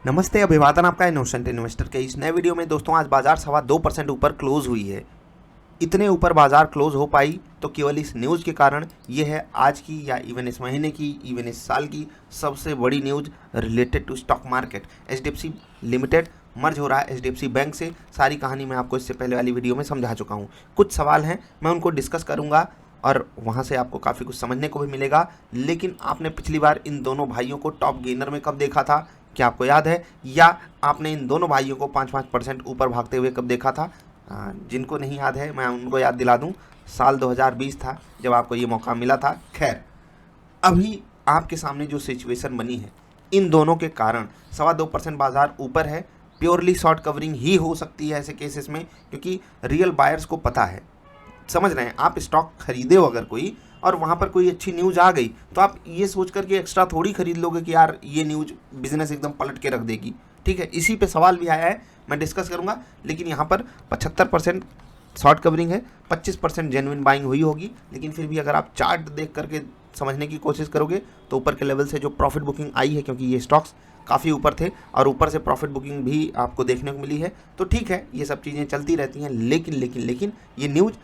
नमस्ते, अभिवादन आपका इनोसेंट इन्वेस्टर के इस नए वीडियो में। दोस्तों, आज बाजार 2.25% ऊपर क्लोज हुई है। इतने ऊपर बाजार क्लोज हो पाई तो केवल इस न्यूज़ के कारण। ये है आज की या इवन इस महीने की, इवन इस साल की सबसे बड़ी news related to stock market. HDFC limited merge हो रहा है एचडीएफसी बैंक से। सारी कहानी मैं आपको इससे पहले वाली वीडियो में समझा चुका हूँ। कुछ सवाल हैं, मैं उनको डिस्कस करूँगा और वहाँ से आपको काफ़ी कुछ समझने को भी मिलेगा। लेकिन आपने पिछली बार इन दोनों भाइयों को टॉप गेनर में कब देखा था, क्या आपको याद है? या आपने इन दोनों भाइयों को 5-5% ऊपर भागते हुए कब देखा था? जिनको नहीं याद है मैं उनको याद दिला दूं, साल 2020 था जब आपको ये मौका मिला था। खैर, अभी आपके सामने जो सिचुएशन बनी है, इन दोनों के कारण 2.25% बाजार ऊपर है। प्योरली शॉर्ट कवरिंग ही हो सकती है ऐसे केसेस में, क्योंकि रियल बायर्स को पता है। समझ रहे हैं? आप स्टॉक खरीदे हो अगर कोई और वहाँ पर कोई अच्छी न्यूज़ आ गई तो आप ये सोच कर के एक्स्ट्रा थोड़ी खरीद लोगे कि यार ये न्यूज़ बिजनेस एकदम पलट के रख देगी। ठीक है, इसी पे सवाल भी आया है, मैं डिस्कस करूँगा। लेकिन यहाँ पर 75% शॉर्ट कवरिंग है, 25% जेन्युइन बाइंग हुई होगी। लेकिन फिर भी अगर आप चार्ट देख करके समझने की कोशिश करोगे तो ऊपर के लेवल से जो प्रॉफिट बुकिंग आई है, क्योंकि ये स्टॉक्स काफ़ी ऊपर थे और ऊपर से प्रॉफिट बुकिंग भी आपको देखने को मिली है, तो ठीक है, ये सब चीज़ें चलती रहती हैं। लेकिन ये न्यूज़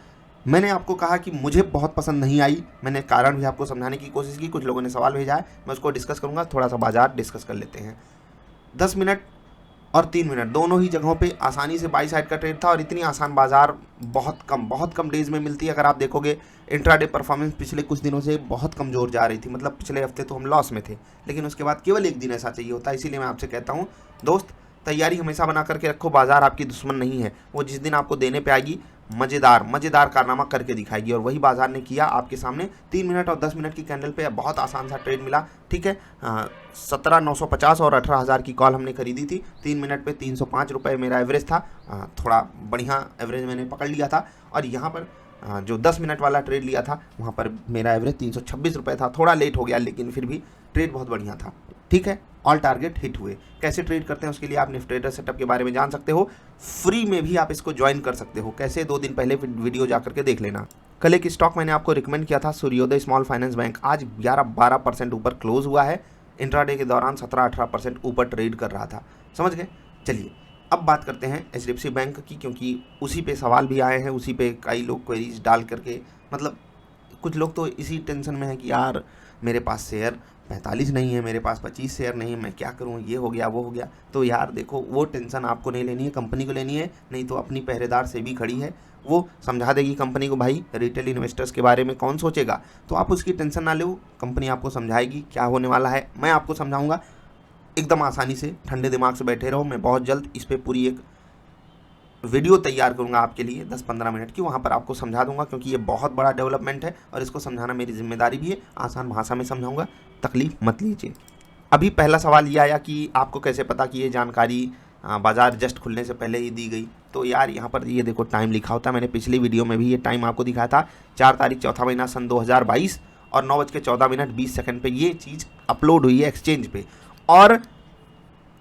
मैंने आपको कहा कि मुझे बहुत पसंद नहीं आई। मैंने कारण भी आपको समझाने की कोशिश की, कुछ लोगों ने सवाल भेजा है, मैं उसको डिस्कस करूंगा। थोड़ा सा बाजार डिस्कस कर लेते हैं। 10 मिनट और 3 मिनट दोनों ही जगहों पे आसानी से बाई साइड का ट्रेड था और इतनी आसान बाजार बहुत कम डेज में मिलती है। अगर आप देखोगे इंट्राडे परफॉर्मेंस पिछले कुछ दिनों से बहुत कमज़ोर जा रही थी, मतलब पिछले हफ्ते तो हम लॉस में थे, लेकिन उसके बाद केवल एक दिन ऐसा चाहिए होता है। इसीलिए मैं आपसे कहता हूँ दोस्त, तैयारी हमेशा बना करके रखो। बाजार आपकी दुश्मन नहीं है, वो जिस दिन आपको देने पे आएगी मज़ेदार कारनामा करके दिखाएगी। और वही बाजार ने किया आपके सामने। 3 मिनट और 10 मिनट की कैंडल पे बहुत आसान सा ट्रेड मिला। ठीक है, 17,950 और 18,000 की कॉल हमने खरीदी थी। 3 मिनट पे 305 रुपये मेरा एवरेज था। थोड़ा बढ़िया एवरेज मैंने पकड़ लिया था। और यहाँ पर जो 10 मिनट वाला ट्रेड लिया था वहाँ पर मेरा एवरेज 326 रुपये था। थोड़ा लेट हो गया लेकिन फिर भी ट्रेड बहुत बढ़िया था। ठीक है, ऑल टारगेट हिट हुए। कैसे ट्रेड करते हैं उसके लिए आप निफ्टी ट्रेडर सेटअप के बारे में जान सकते हो। फ्री में भी आप इसको ज्वाइन कर सकते हो। कैसे? 2 दिन पहले वीडियो जा करके देख लेना। कल एक स्टॉक मैंने आपको रिकमेंड किया था, सूर्योदय स्मॉल फाइनेंस बैंक। आज 11-12% ऊपर क्लोज हुआ है। इंट्राडे के दौरान 17-18% ऊपर ट्रेड कर रहा था। समझ गए? चलिए अब बात करते हैं एचडीएफसी बैंक की, क्योंकि उसी पे सवाल भी आए हैं, उसी पे कई लोग क्वेरीज डाल करके, मतलब कुछ लोग तो इसी टेंशन में है कि यार मेरे पास शेयर 45 नहीं है, मेरे पास 25 शेयर नहीं है, मैं क्या करूं, ये हो गया वो हो गया। तो यार देखो, वो टेंशन आपको नहीं लेनी है, कंपनी को लेनी है। नहीं तो अपनी पहरेदार से भी खड़ी है, वो समझा देगी कंपनी को। भाई, रिटेल इन्वेस्टर्स के बारे में कौन सोचेगा? तो आप उसकी टेंशन ना लो, कंपनी आपको समझाएगी क्या होने वाला है। मैं आपको समझाऊंगा एकदम आसानी से। ठंडे दिमाग से बैठे रहो। मैं बहुत जल्द इस पर पूरी एक वीडियो तैयार करूंगा आपके लिए 10-15 मिनट की, वहाँ पर आपको समझा दूंगा, क्योंकि ये बहुत बड़ा डेवलपमेंट है और इसको समझाना मेरी जिम्मेदारी भी है। आसान भाषा में समझाऊंगा, तकलीफ मत लीजिए। अभी पहला सवाल ये आया कि आपको कैसे पता कि ये जानकारी बाजार जस्ट खुलने से पहले ही दी गई। तो यार यहाँ पर ये देखो, टाइम लिखा होता है। मैंने पिछली वीडियो में भी ये टाइम आपको दिखाया था, 4 तारीख चौथा महीना सन 2022 और 9:14 पे ये चीज़ अपलोड हुई है एक्सचेंज पे। और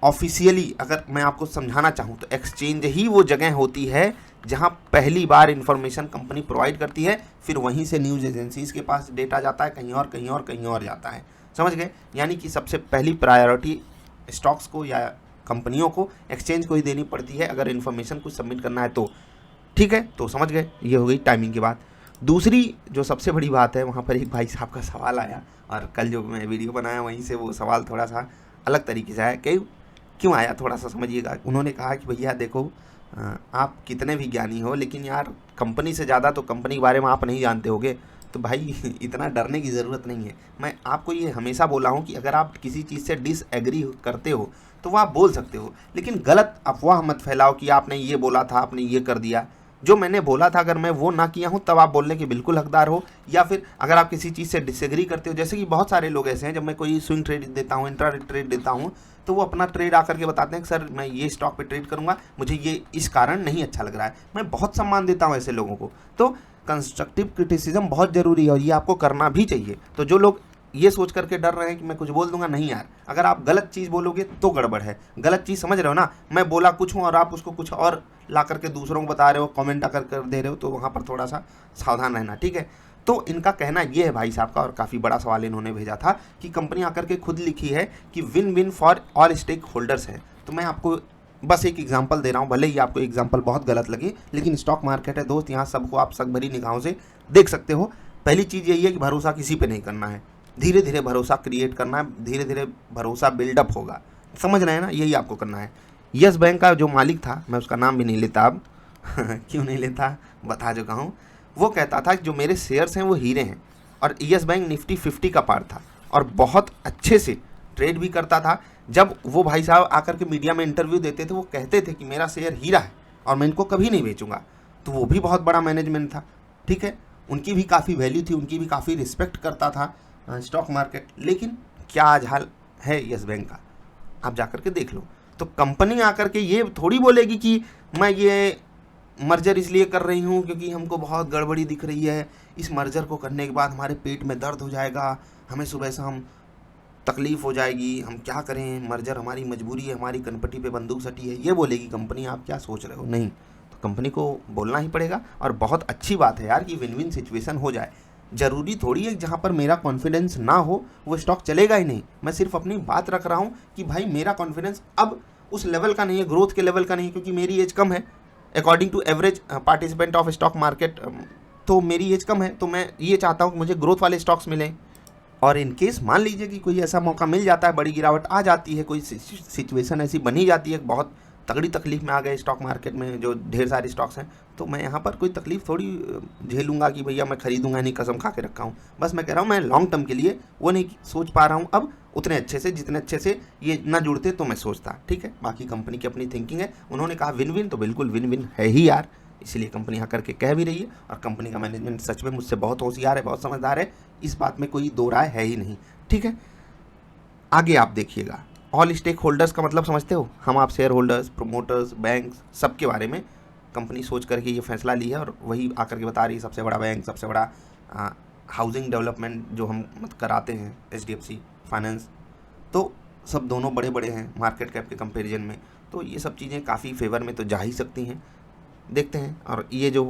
ऑफिशियली अगर मैं आपको समझाना चाहूँ तो एक्सचेंज ही वो जगह होती है जहाँ पहली बार इंफॉर्मेशन कंपनी प्रोवाइड करती है, फिर वहीं से न्यूज़ एजेंसीज़ के पास डेटा जाता है, कहीं और जाता है। समझ गए? यानी कि सबसे पहली प्रायोरिटी स्टॉक्स को या कंपनियों को एक्सचेंज को ही देनी पड़ती है अगर इन्फॉर्मेशन कुछ सबमिट करना है तो। ठीक है, तो समझ गए, ये हो गई टाइमिंग की बात। दूसरी जो सबसे बड़ी बात है, वहाँ पर एक भाई साहब का सवाल आया और कल जो मैं वीडियो बनाया वहीं से वो सवाल थोड़ा सा अलग तरीके से आया। क्यों आया थोड़ा सा समझिएगा। उन्होंने कहा कि भैया देखो, आप कितने भी ज्ञानी हो लेकिन यार कंपनी से ज़्यादा तो कंपनी के बारे में आप नहीं जानते होगे। तो भाई इतना डरने की ज़रूरत नहीं है। मैं आपको ये हमेशा बोला हूँ कि अगर आप किसी चीज़ से डिसएग्री करते हो तो वह आप बोल सकते हो, लेकिन गलत अफवाह मत फैलाओ कि आपने ये बोला था, आपने ये कर दिया। जो मैंने बोला था अगर मैं वो ना किया हूँ तब आप बोलने के बिल्कुल हकदार हो। या फिर अगर आप किसी चीज़ से डिसएग्री करते हो, जैसे कि बहुत सारे लोग ऐसे हैं, जब मैं कोई स्विंग ट्रेड देता हूँ, इंट्रा ट्रेड देता हूँ, तो वो अपना ट्रेड आकर के बताते हैं कि सर मैं ये स्टॉक पे ट्रेड करूंगा, मुझे ये इस कारण नहीं अच्छा लग रहा है। मैं बहुत सम्मान देता हूँ ऐसे लोगों को। तो कंस्ट्रक्टिव क्रिटिसिज्म बहुत ज़रूरी है और ये आपको करना भी चाहिए। तो जो लोग ये सोच करके डर रहे हैं कि मैं कुछ बोल दूंगा, नहीं यार, अगर आप गलत चीज़ बोलोगे तो गड़बड़ है। गलत चीज़ समझ रहे हो ना? मैं बोला कुछ हूँ और आप उसको कुछ और ला करके दूसरों को बता रहे हो, कमेंट आकर कर दे रहे हो, तो वहाँ पर थोड़ा सा सावधान रहना। ठीक है, तो इनका कहना ये है भाई साहब का, और काफ़ी बड़ा सवाल इन्होंने भेजा था कि कंपनी आकर के खुद लिखी है कि win win for all stakeholders है। तो मैं आपको बस एक एग्जांपल दे रहा हूँ, भले ही आपको एग्जांपल बहुत गलत लगे, लेकिन स्टॉक मार्केट है दोस्त, यहाँ सबको आप शक भरी निगाहों से देख सकते हो। पहली चीज़ यही है कि भरोसा किसी पे नहीं करना है, धीरे धीरे भरोसा क्रिएट करना है, धीरे धीरे भरोसा बिल्डअप होगा, समझ रहे हैं ना, यही आपको करना है। यस बैंक का जो मालिक था, मैं उसका नाम भी नहीं लेता अब क्यों नहीं लेता बता चुका हूँ, वो कहता था कि जो मेरे शेयर्स हैं वो हीरे हैं, और यस बैंक निफ्टी 50 का पार्ट था और बहुत अच्छे से ट्रेड भी करता था। जब वो भाई साहब आकर के मीडिया में इंटरव्यू देते थे, वो कहते थे कि मेरा शेयर हीरा है और मैं इनको कभी नहीं बेचूंगा, तो वो भी बहुत बड़ा मैनेजमेंट था, ठीक है, उनकी भी काफ़ी वैल्यू थी, उनकी भी काफ़ी रिस्पेक्ट करता था स्टॉक मार्केट। लेकिन क्या आज हाल है यस बैंक का, आप जाकर के देख लो। तो कंपनी आकर के ये थोड़ी बोलेगी कि मैं ये मर्जर इसलिए कर रही हूँ क्योंकि हमको बहुत गड़बड़ी दिख रही है, इस मर्जर को करने के बाद हमारे पेट में दर्द हो जाएगा, हमें सुबह शाम तकलीफ़ हो जाएगी, हम क्या करें, मर्जर हमारी मजबूरी है, हमारी कनपटी पे बंदूक सटी है, ये बोलेगी कंपनी। आप क्या सोच रहे हो? नहीं, तो कंपनी को बोलना ही पड़ेगा। और बहुत अच्छी बात है यार कि विन विन सिचुएशन हो जाए। ज़रूरी थोड़ी है जहाँ पर मेरा कॉन्फिडेंस ना हो वो स्टॉक चलेगा ही नहीं। मैं सिर्फ अपनी बात रख रहा हूँ कि भाई मेरा कॉन्फिडेंस अब उस लेवल का नहीं है, ग्रोथ के लेवल का नहीं है, क्योंकि मेरी एज कम है according to average participant of stock market. तो मेरी एज कम है, तो मैं ये चाहता हूँ कि मुझे ग्रोथ वाले स्टॉक्स मिलें। और इन केस मान लीजिए कि कोई ऐसा मौका मिल जाता है, बड़ी गिरावट आ जाती है, कोई सिचुएशन ऐसी बनी जाती है, बहुत तगड़ी तकलीफ में आ गए स्टॉक मार्केट में जो ढेर सारे स्टॉक्स हैं, तो मैं यहाँ पर कोई तकलीफ थोड़ी झेलूंगा कि भैया मैं खरीदूंगा नहीं, कसम खा के रखा हूँ। बस मैं कह रहा हूँ मैं लॉन्ग टर्म के लिए वो नहीं सोच पा रहा हूँ अब उतने अच्छे से, जितने अच्छे से ये ना जुड़ते तो मैं सोचता, ठीक है। बाकी कंपनी की अपनी थिंकिंग है, उन्होंने कहा विन विन, तो बिल्कुल विन विन है ही यार, इसलिए कंपनी आकर के कह भी रही है। और कंपनी का मैनेजमेंट सच में मुझसे बहुत होशियार है, बहुत समझदार है, इस बात में कोई दो राय है ही नहीं, ठीक है। आगे आप देखिएगा, ऑल स्टेक होल्डर्स का मतलब समझते हो, हम आप शेयर होल्डर्स, प्रोमोटर्स, बैंक, सबके बारे में कंपनी सोच करके ये फैसला ली है। और वही आकर के बता रही है सबसे बड़ा बैंक, सबसे बड़ा हाउसिंग डेवलपमेंट जो हम कराते हैं HDFC फाइनेंस, तो सब दोनों बड़े बड़े हैं मार्केट कैप के कंपेरिजन में, तो ये सब चीज़ें काफ़ी फेवर में तो जा ही सकती हैं, देखते हैं। और ये जो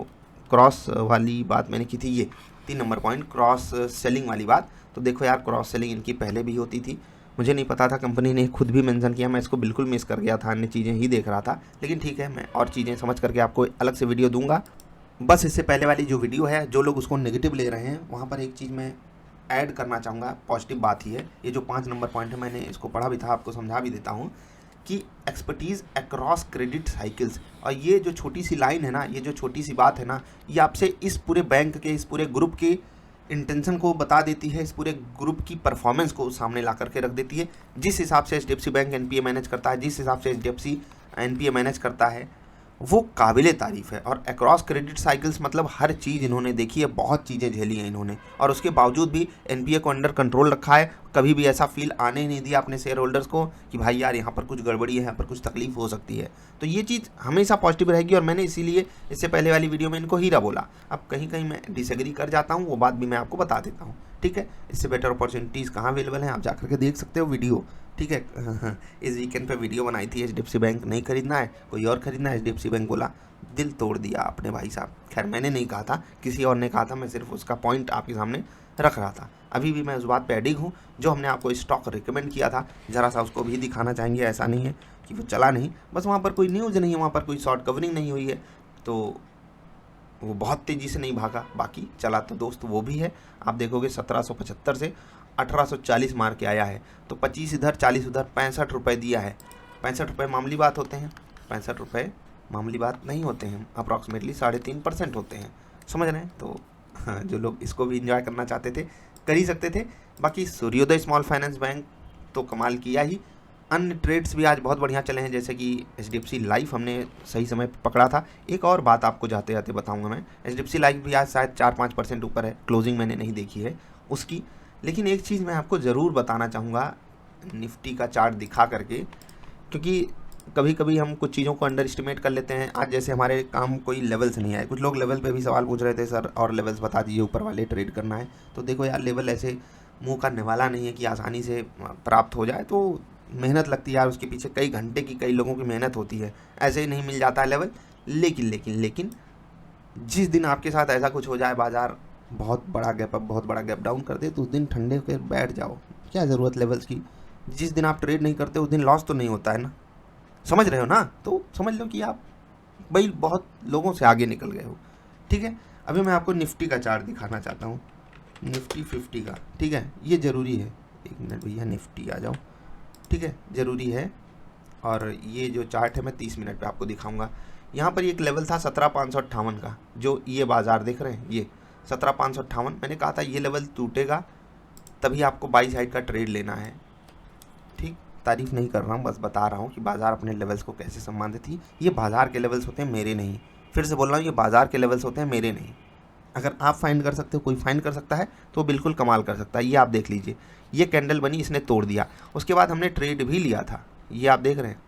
क्रॉस वाली बात मैंने की थी, ये 3 नंबर पॉइंट, क्रॉस सेलिंग वाली बात, तो देखो यार क्रॉस सेलिंग इनकी पहले भी होती थी, मुझे नहीं पता था, कंपनी ने खुद भी मेंशन किया, मैं इसको बिल्कुल मिस कर गया था, अन्य चीज़ें ही देख रहा था। लेकिन ठीक है, मैं और चीज़ें समझ करके आपको अलग से वीडियो दूंगा। बस इससे पहले वाली जो वीडियो है, जो लोग उसको नेगेटिव ले रहे हैं, वहाँ पर एक चीज़ मैं ऐड करना चाहूँगा, पॉजिटिव बात ही है। ये जो 5 नंबर पॉइंट है, मैंने इसको पढ़ा भी था, आपको समझा भी देता हूँ कि एक्सपर्टीज़ अक्रॉस क्रेडिट साइकिल्स। और ये जो छोटी सी लाइन है ना, ये जो छोटी सी बात है ना, ये आपसे इस पूरे बैंक के, इस पूरे ग्रुप के इंटेंशन को बता देती है, इस पूरे ग्रुप की परफॉर्मेंस को सामने ला करके रख देती है। जिस हिसाब से HDFC बैंक NPA मैनेज करता है, जिस हिसाब से HDFC NPA मैनेज करता है, वो काबिले तारीफ़ है। और अक्रॉस क्रेडिट साइकिल्स मतलब हर चीज़ इन्होंने देखी है, बहुत चीज़ें झेली हैं इन्होंने, और उसके बावजूद भी NPA को अंडर कंट्रोल रखा है। कभी भी ऐसा फील आने ही नहीं दिया अपने शेयर होल्डर्स को कि भाई यार यहाँ पर कुछ गड़बड़ी है, यहाँ पर कुछ तकलीफ हो सकती है। तो ये चीज़ हमेशा पॉजिटिव रहेगी, और मैंने इसीलिए इससे पहले वाली वीडियो में इनको हीरा बोला। अब कहीं कहीं मैं डिसएग्री कर जाता हूँ, वो बात भी मैं आपको बता देता हूँ, ठीक है। इससे बेटर अपॉर्चुनिटीज़ कहाँ अवेलेबल हैं, आप जा करके देख सकते हो वीडियो, ठीक है। इस वीकेंड पे वीडियो बनाई थी, HDFC बैंक नहीं खरीदना है, कोई और खरीदना है, HDFC बैंक बोला, दिल तोड़ दिया अपने भाई साहब। खैर मैंने नहीं कहा था, किसी और ने कहा था, मैं सिर्फ उसका पॉइंट आपके सामने रख रहा था। अभी भी मैं उस बात पे एडिग हूँ, जो हमने आपको स्टॉक रिकमेंड किया था, ज़रा सा उसको भी दिखाना चाहेंगे। ऐसा नहीं है कि वो चला नहीं, बस वहाँ पर कोई न्यूज़ नहीं है, वहाँ पर कोई शॉर्ट कवरिंग नहीं हुई है, तो वो बहुत तेज़ी से नहीं भागा। बाकी चला तो दोस्त वो भी है, आप देखोगे 1775 से 1840 मार के आया है, तो 25 इधर 40 उधर, 65 रुपये दिया है। 65 रुपये मामूली बात होते हैं, 65 रुपये मामूली बात नहीं होते हैं, अप्रॉक्सीमेटली 3.5% होते हैं, समझ रहे हैं। तो जो लोग इसको भी इंजॉय करना चाहते थे कर ही सकते थे। बाकी सूर्योदय स्मॉल फाइनेंस बैंक तो कमाल किया ही, अन्य ट्रेड्स भी आज बहुत बढ़िया चले हैं, जैसे कि HDFC लाइफ हमने सही समय पर पकड़ा था। एक और बात आपको जाते जाते बताऊंगा मैं, HDFC लाइफ भी आज शायद 4-5% ऊपर है, क्लोजिंग मैंने नहीं देखी है उसकी। लेकिन एक चीज़ मैं आपको ज़रूर बताना चाहूँगा निफ्टी का चार्ट दिखा करके, क्योंकि कभी कभी हम कुछ चीज़ों को अंडर एस्टिमेट कर लेते हैं। आज जैसे हमारे काम कोई लेवल्स नहीं आए, कुछ लोग लेवल पे भी सवाल पूछ रहे थे, सर और लेवल्स बता दीजिए, ऊपर वाले ट्रेड करना है। तो देखो यार, लेवल ऐसे मुंह करने वाला नहीं है कि आसानी से प्राप्त हो जाए, तो मेहनत लगती है यार, उसके पीछे कई घंटे की, कई लोगों की मेहनत होती है, ऐसे ही नहीं मिल जाता है लेवल। लेकिन जिस दिन आपके साथ ऐसा कुछ हो जाए, बाजार बहुत बड़ा गैप अप, बहुत बड़ा गैप डाउन कर दे तो उस दिन ठंडे होकर बैठ जाओ, क्या ज़रूरत लेवल्स की। जिस दिन आप ट्रेड नहीं करते उस दिन लॉस तो नहीं होता है ना, समझ रहे हो ना। तो समझ लो कि आप भाई बहुत लोगों से आगे निकल गए हो। ठीक है, अभी मैं आपको निफ्टी का चार्ट दिखाना चाहता हूँ, निफ्टी 50 का। ठीक है, ये ज़रूरी है, एक मिनट भैया, निफ्टी आ जाओ। ठीक है, ज़रूरी है। और ये जो चार्ट है मैं 30 मिनट पे आपको दिखाऊंगा। यहाँ पर एक लेवल था 17,558 का, जो ये बाज़ार देख रहे हैं, ये 17,558। मैंने कहा था ये लेवल टूटेगा तभी आपको बाई साइड का ट्रेड लेना है। ठीक, तारीफ नहीं कर रहा हूँ, बस बता रहा हूँ कि बाज़ार अपने लेवल्स को कैसे सम्मान थी। ये बाज़ार के लेवल्स होते हैं, मेरे नहीं। फिर से बोल रहा हूँ, ये बाज़ार के लेवल्स होते हैं, मेरे नहीं। अगर आप फाइंड कर सकते हो, कोई फाइंड कर सकता है तो बिल्कुल कमाल कर सकता है। ये आप देख लीजिए, ये कैंडल बनी, इसने तोड़ दिया, उसके बाद हमने ट्रेड भी लिया था, ये आप देख रहे हैं,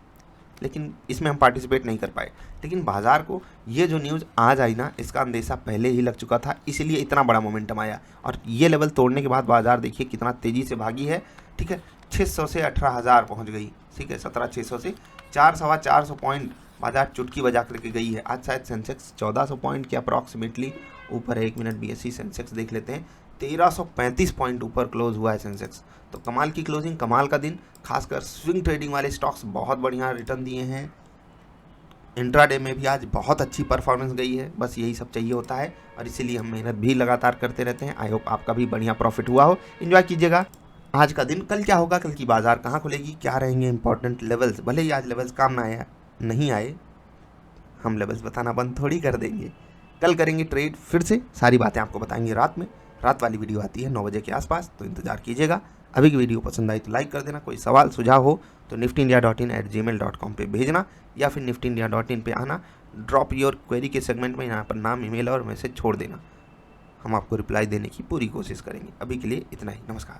लेकिन इसमें हम पार्टिसिपेट नहीं कर पाए। लेकिन बाज़ार को ये जो न्यूज़ आज आई ना, इसका अंदेशा पहले ही लग चुका था, इसलिए इतना बड़ा मोमेंटम आया। और ये लेवल तोड़ने के बाद बाज़ार देखिए कितना तेज़ी से भागी है। ठीक है, 600 से 18,000 पहुँच गई। ठीक है, 17,600 से 400 पॉइंट बाजार चुटकी बजा करके गई है। आज शायद सेंसेक्स 1400 पॉइंट के अप्रॉक्सीमेटली ऊपर है। 1 मिनट BSE सेंसेक्स देख लेते हैं, 1335 पॉइंट ऊपर क्लोज हुआ है सेंसेक्स। तो कमाल की क्लोजिंग, कमाल का दिन। खासकर स्विंग ट्रेडिंग वाले स्टॉक्स बहुत बढ़िया रिटर्न दिए हैं। इंट्राडे में भी आज बहुत अच्छी परफॉर्मेंस गई है। बस यही सब चाहिए होता है और इसीलिए हम मेहनत भी लगातार करते रहते हैं। आई होप आपका भी बढ़िया प्रॉफिट हुआ हो। एंजॉय कीजिएगा आज का दिन। कल क्या होगा, कल की बाजार कहाँ खुलेगी, क्या रहेंगे इंपॉर्टेंट लेवल्स, भले ही आज लेवल्स काम ना आए, नहीं आए, हम लेवल्स बताना बंद थोड़ी कर देंगे। कल करेंगे ट्रेड, फिर से सारी बातें आपको बताएंगे रात में। रात वाली वीडियो आती है 9 बजे के आसपास, तो इंतजार कीजिएगा। अभी की वीडियो पसंद आई तो लाइक कर देना। कोई सवाल सुझाव हो तो niftyindia.in@gmail.com पे भेजना, या फिर niftyindia.in पे आना, ड्रॉप योर क्वेरी के सेगमेंट में यहाँ पर नाम, ईमेल और मैसेज छोड़ देना। हम आपको रिप्लाई देने की पूरी कोशिश करेंगे। अभी के लिए इतना ही, नमस्कार।